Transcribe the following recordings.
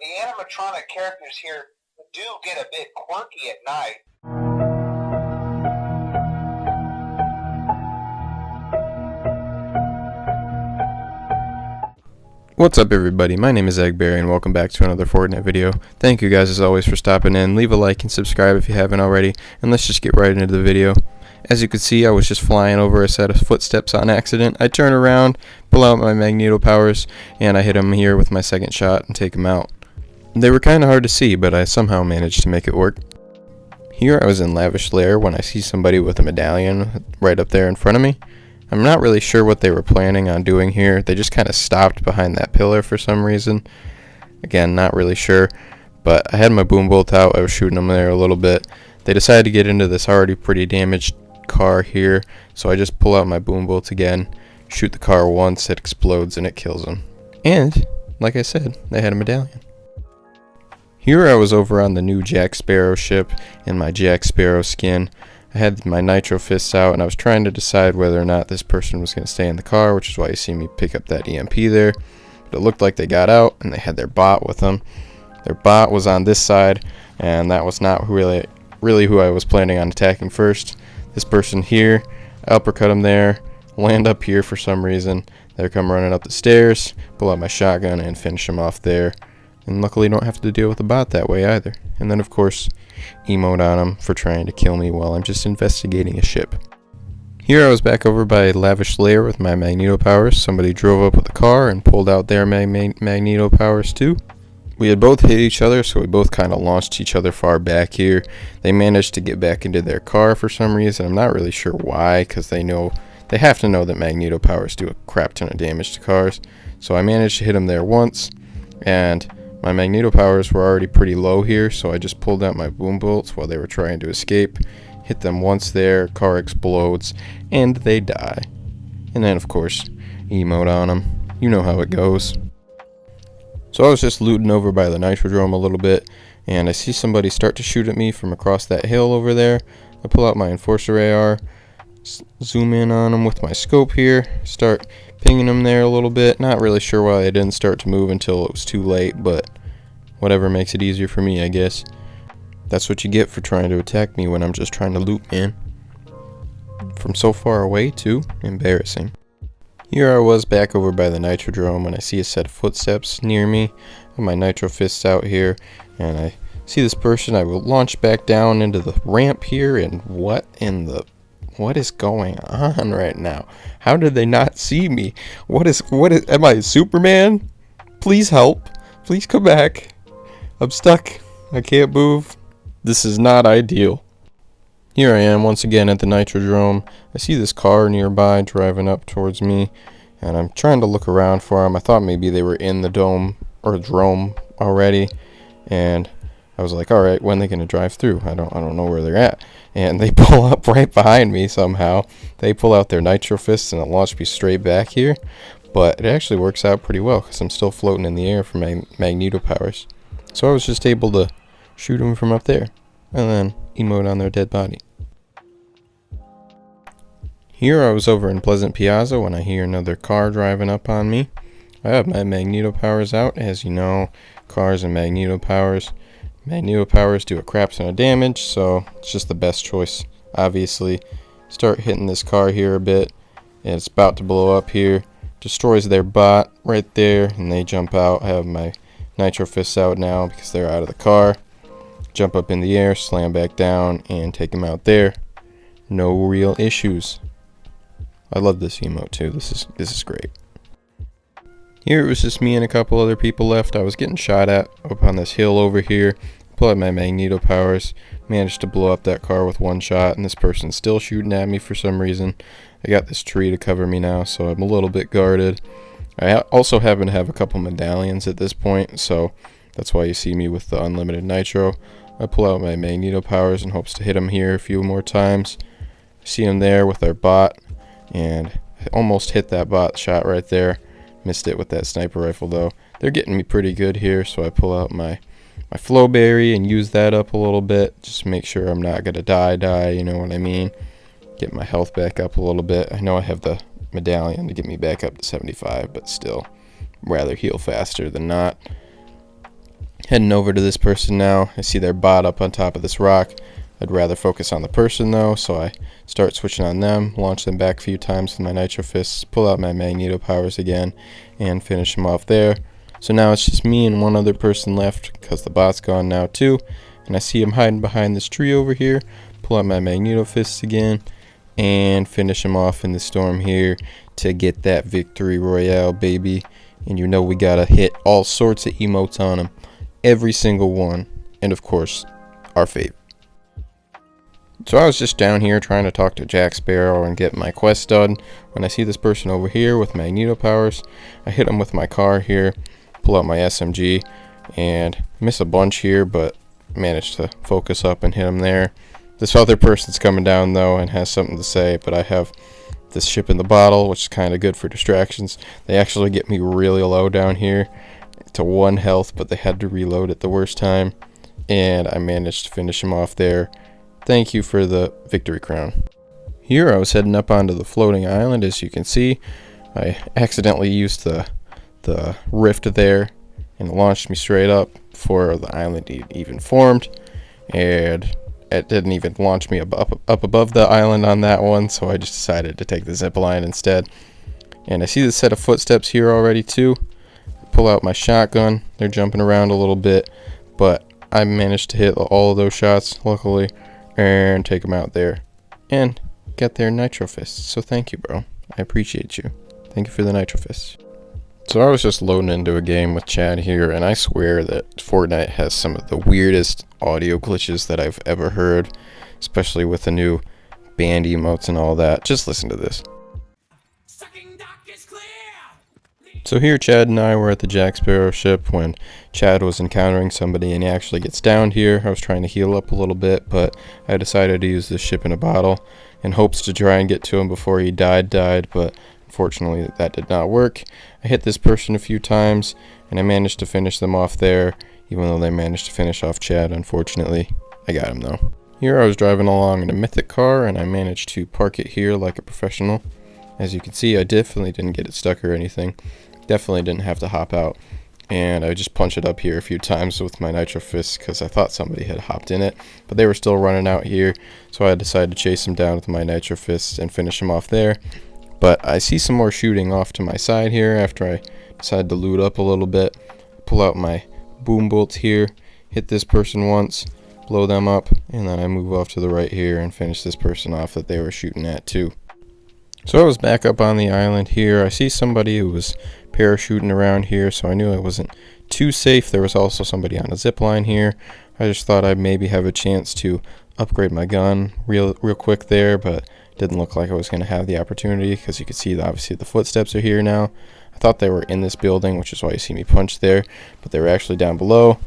the animatronic characters here do get a bit quirky at night. What's up everybody, my name is Eggberry and welcome back to another Fortnite video. Thank you guys as always for stopping in. Leave a like and subscribe if you haven't already, and let's just get right into the video. As you can see, I was just flying over a set of footsteps on accident. I turn around, pull out my magneto powers, and I hit him here with my second shot and take him out. They were kind of hard to see, but I somehow managed to make it work. Here I was in Lavish Lair when I see somebody with a medallion right up there in front of me. I'm not really sure what they were planning on doing here. They just kind of stopped behind that pillar for some reason. Again, not really sure, but I had my boom bolt out. I was shooting them there a little bit. They decided to get into this already pretty damaged car here, so I just pull out my boom bolt again, shoot the car once, it explodes and it kills them. And, like I said, they had a medallion. Here I was over on the new Jack Sparrow ship in my Jack Sparrow skin. I had my nitro fists out and I was trying to decide whether or not this person was going to stay in the car, which is why you see me pick up that EMP there. But it looked like they got out and they had their bot with them. Their bot was on this side, and that was not really who I was planning on attacking first. This person here, I uppercut him there, land up here for some reason. They come running up the stairs, pull out my shotgun and finish him off there. And luckily don't have to deal with the bot that way either. And then of course, emote on him for trying to kill me while I'm just investigating a ship. Here I was back over by Lavish Lair with my magneto powers. Somebody drove up with a car and pulled out their magneto powers too. We had both hit each other, so we both kind of launched each other far back here. They managed to get back into their car for some reason. I'm not really sure why, because they have to know that magneto powers do a crap ton of damage to cars. So I managed to hit them there once, and my magneto powers were already pretty low here, so I just pulled out my boom bolts while they were trying to escape. Hit them once there, car explodes, and they die. And then of course, emote on them. You know how it goes. So I was just looting over by the Nitrodrome a little bit, and I see somebody start to shoot at me from across that hill over there. I pull out my Enforcer AR, zoom in on them with my scope here, start pinging them there a little bit. Not really sure why they didn't start to move until it was too late, but whatever makes it easier for me, I guess. That's what you get for trying to attack me when I'm just trying to loot, man. From so far away, too. Embarrassing. Here I was back over by the Nitrodrome when I see a set of footsteps near me. I have my nitro fists out here, and I see this person. I will launch back down into the ramp here, and what is going on right now? How did they not see me? What is, am I Superman? Please help. Please come back. I'm stuck. I can't move. This is not ideal. Here I am once again at the Nitrodrome. I see this car nearby driving up towards me, and I'm trying to look around for them. I thought maybe they were in the dome or drome already, and I was like, all right, when are they going to drive through? I don't know where they're at. And they pull up right behind me somehow. They pull out their nitro fists and it launched me straight back here. But it actually works out pretty well because I'm still floating in the air from my magneto powers. So I was just able to shoot them from up there and then emote on their dead body. Here I was over in Pleasant Piazza when I hear another car driving up on me. I have my magneto powers out. As you know, cars and magneto powers. Magneto powers do a crap ton of damage, so it's just the best choice, obviously. Start hitting this car here a bit, and it's about to blow up here. Destroys their bot right there, and they jump out. I have my nitro fists out now because they're out of the car. Jump up in the air, slam back down, and take them out there. No real issues. I love this emote too. This is great. Here it was just me and a couple other people left. I was getting shot at up on this hill over here. Pull out my magneto powers. Managed to blow up that car with one shot, and this person's still shooting at me for some reason. I got this tree to cover me now, so I'm a little bit guarded. I also happen to have a couple medallions at this point, so that's why you see me with the unlimited nitro. I pull out my magneto powers in hopes to hit them here a few more times. See them there with their bot, and I almost hit that bot shot right there. Missed it with that sniper rifle though. They're getting me pretty good here, so I pull out my flowberry and use that up a little bit. Just make sure I'm not gonna die, you know what I mean. Get my health back up a little bit. I know I have the medallion to get me back up to 75, but still rather heal faster than not. Heading over to this person now. I see their bot up on top of this rock. I'd rather focus on the person though, so I start switching on them, launch them back a few times with my nitro fists, pull out my magneto powers again, and finish them off there. So now it's just me and one other person left because the bot's gone now too. And I see him hiding behind this tree over here. Pull out my magneto fists again and finish him off in the storm here to get that victory royale, baby. And you know we gotta hit all sorts of emotes on him. Every single one. And of course, our favorite. So I was just down here trying to talk to Jack Sparrow and get my quest done when I see this person over here with magneto powers. I hit him with my car here, pull out my SMG, and miss a bunch here, but managed to focus up and hit him there. This other person's coming down though and has something to say, but I have this ship in the bottle, which is kind of good for distractions. They actually get me really low down here to 1 health, but they had to reload at the worst time, and I managed to finish him off there. Thank you for the victory crown. Here I was heading up onto the floating island. As you can see, I accidentally used the rift there and launched me straight up before the island even formed, and it didn't even launch me up above the island on that one, so I just decided to take the zip line instead. And I see the set of footsteps here already too. Pull out my shotgun. They're jumping around a little bit, but I managed to hit all of those shots luckily and take them out there and get their nitro fists. So thank you, bro. I appreciate you. Thank you for the nitro fists. So I was just loading into a game with Chad here, and I swear that Fortnite has some of the weirdest audio glitches that I've ever heard, especially with the new band emotes and all that. Just listen to this. So here Chad and I were at the Jack Sparrow ship when Chad was encountering somebody and he actually gets down here. I was trying to heal up a little bit, but I decided to use this ship in a bottle in hopes to try and get to him before he died, but unfortunately that did not work. I hit this person a few times and I managed to finish them off there, even though they managed to finish off Chad. Unfortunately, I got him though. Here I was driving along in a mythic car and I managed to park it here like a professional. As you can see, I definitely didn't get it stuck or anything. Definitely didn't have to hop out, and I just punched it up here a few times with my nitro fists because I thought somebody had hopped in it, but they were still running out here, so I decided to chase them down with my nitro fists and finish them off there. But I see some more shooting off to my side here after I decided to loot up a little bit. Pull out my boom bolts here, hit this person once, blow them up, and then I move off to the right here and finish this person off that they were shooting at too. So I was back up on the island here. I see somebody who was parachuting around here, so I knew I wasn't too safe. There was also somebody on a zip line here. I just thought I'd maybe have a chance to upgrade my gun real quick there, but didn't look like I was going to have the opportunity because you can see that obviously the footsteps are here now. I thought they were in this building, which is why you see me punch there, but they were actually down below.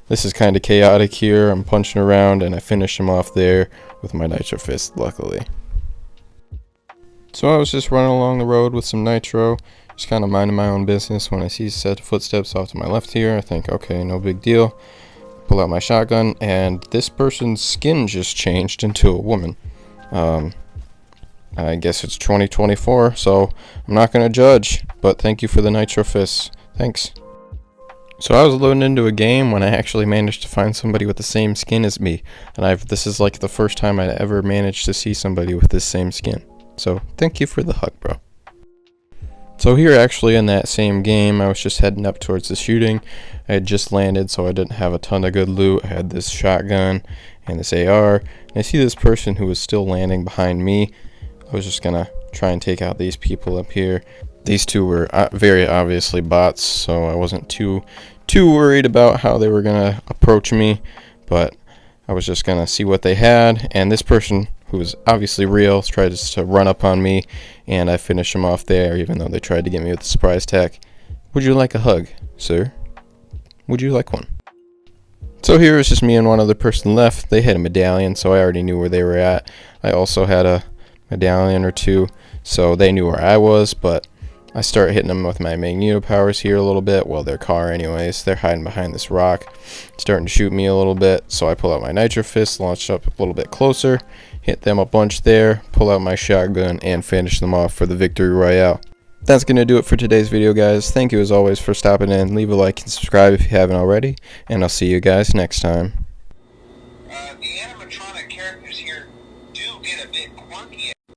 This is kind of chaotic here. I'm punching around and I finish them off there with my nitro fist, luckily. So I was just running along the road with some nitro, just kind of minding my own business when I see a set of footsteps off to my left here. I think, okay, no big deal. Pull out my shotgun, and this person's skin just changed into a woman. I guess it's 2024, so I'm not going to judge, but thank you for the nitro fists. Thanks. So I was loading into a game when I actually managed to find somebody with the same skin as me, and this is like the first time I'd ever managed to see somebody with this same skin. So thank you for the hug, bro. So here actually in that same game, I was just heading up towards the shooting. I had just landed, so I didn't have a ton of good loot. I had this shotgun and this AR. And I see this person who was still landing behind me. I was just gonna try and take out these people up here. These two were very obviously bots, so I wasn't too worried about how they were gonna approach me. But I was just gonna see what they had, and this person, who was obviously real, tried to run up on me, and I finished him off there, even though they tried to get me with a surprise attack. Would you like a hug, sir? Would you like one? So here was just me and one other person left. They had a medallion, so I already knew where they were at. I also had a medallion or two, so they knew where I was, but I started hitting them with my magneto powers here a little bit. Well, their car anyways. They're hiding behind this rock, starting to shoot me a little bit, so I pull out my nitro fist, launch up a little bit closer, hit them a bunch there, pull out my shotgun, and finish them off for the victory royale. that's going to do it for today's video, guys. Thank you as always for stopping in. Leave a like and subscribe if you haven't already, and I'll see you guys next time. The animatronic characters here do get a bit quirky.